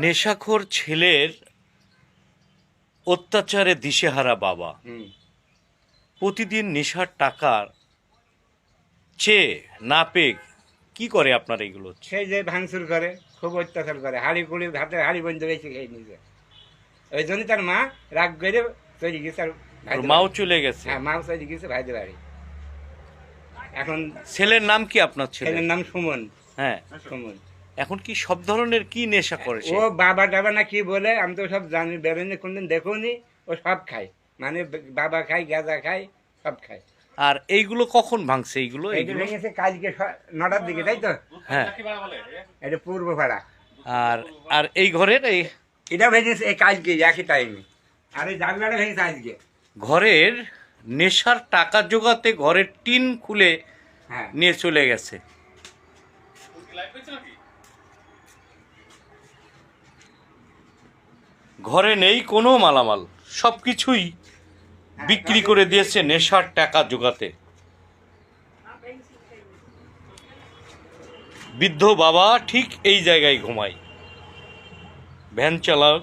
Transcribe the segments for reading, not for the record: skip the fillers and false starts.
নেশাখোর ছেলের অত্যাচারে দিশেহারা বাবা প্রতিদিন নেশার টাকার চেয়ে না পেয়ে কি করে আপনার এগুলো? সেই যে ভাঙচুর করে, খুব অত্যাচার করে, হাড়ি কুড়ি হাতে হাড়ি বন্ধ বেশি খেয়ে নিজে। ওই জন্য তার মা রাগ করে চলে গেছে। আর মাও চলে গেছে? হ্যাঁ, মাও চলে গেছে ভাইদের বাড়ি। এখন ছেলের নাম কি আপনার? ছেলের নাম সুমন। হ্যাঁ, সুমন। এখন কি সব ধরনের কি নেশা করে ও বাবা টাবা না কি বলে, আমি তো সব জানি, বেরোনি কোনদিন দেখুনি। ও সব খায়, মানে বাবা খায়, গাঁজা খায়, সব খায়। আর এইগুলো কখন ভাঙছে? এইগুলো ভেঙেছে কালকে 9টার দিকে, তাই তো? হ্যাঁ, এটা পূর্ব পাড়া। আর আর এই ঘরের এটা ভেঙেছে এই কালকে একই টাইমে। আর এই জানলাটা ভেঙেছে আজকে। ঘরের নেশার টাকা জোগাতে ঘরের টিন খুলে নিয়ে চলে গেছে। ঘরে নেই কোনো মালামাল, সবকিছুই বিক্রি করে দিয়েছে নেশার টাকা জোগাতে। বৃদ্ধ বাবা ঠিক এই জায়গায় ঘুমায়। ভ্যান চালক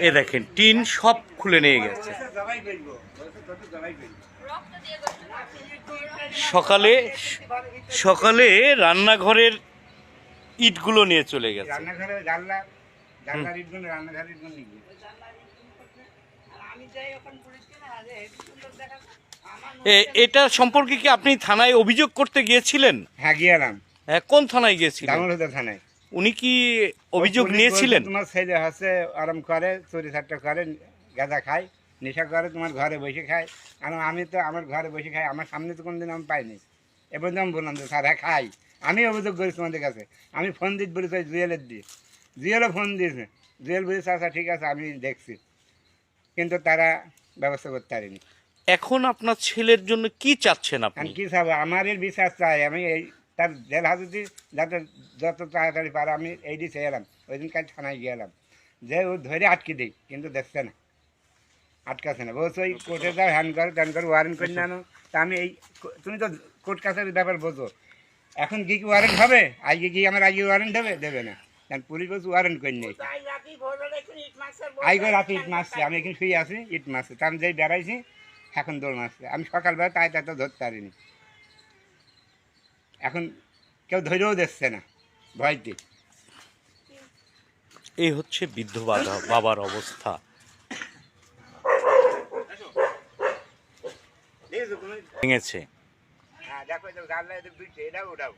এ দেখেন টিন সব খুলে নিয়ে গেছে। সকালে সকালে রান্নাঘরের ইটগুলো নিয়ে চলে গেছে। এটা সম্পর্কে কি আপনি থানায় অভিযোগ করতে গিয়েছিলেন? হ্যাঁ, গিয়েলাম। কোন থানায় গিয়েছিলেন? থানায়। উনি কি অভিযোগ নিয়েছিলেন? তোমার ছেলে আছে, আরাম করে, চুরি চারটা করে, গাঁজা খায়, নেশা করে, তোমার ঘরে বসে খায়। কারণ আমি তো আমার ঘরে বসে খাই, আমার সামনে তো কোনদিন আমি পাইনি। এবার আমি বললাম যে স্যার, হ্যাঁ খাই। আমি অভিযোগ করি তোমাদের কাছে। আমি ফোন দিতে বলেছি জুয়েলের দিয়ে, জুয়েলও ফোন দিয়েছে। জুয়েল বলেছে আচ্ছা ঠিক আছে, আমি দেখছি, কিন্তু তারা ব্যবস্থা করতে পারেনি। এখন আপনার ছেলের জন্য কি চাচ্ছেন আপনি? কি চাবো? আমার এর বিশ্বাস চাই। আমি এই তার জেল হাজতে যাতে যত তাড়াতাড়ি পারে, আমি এই দিয়ে চেয়েলাম। ওই দিন কাল থানায় গিয়েলাম যে ও ধরে আটকে দিই, কিন্তু দেখছে না, আটকাছে না। বলছে ওই কোর্টে যাও, হ্যান করো ত্যান করো, ওয়ারেন্ট করে আনো। তা আমি এই, তুমি তো কোর্ট কাছারির ব্যাপার বোঝো, এখন কি ওয়ারেন্ট হবে? আজকে কি আমার আজকে ওয়ারেন্ট দেবে? দেবে না। কারণ পুলিশ বলছে ওয়ারেন্ট করে নেই। আজকে রাতে ইট মারছে, আমি এখানে শুয়ে আছি, ইট মারছে। তা আমি যেই বেড়াইছি, এখন দৌড় মারছে। আমি সকালবেলা তাই তো ধরতে পারিনি। এখন কেউ ধরেও দেখছে না, ভয়তে। এই হচ্ছে বৃদ্ধ বাবার অবস্থা। ভেঙেছে। হ্যাঁ, দেখো, এটাও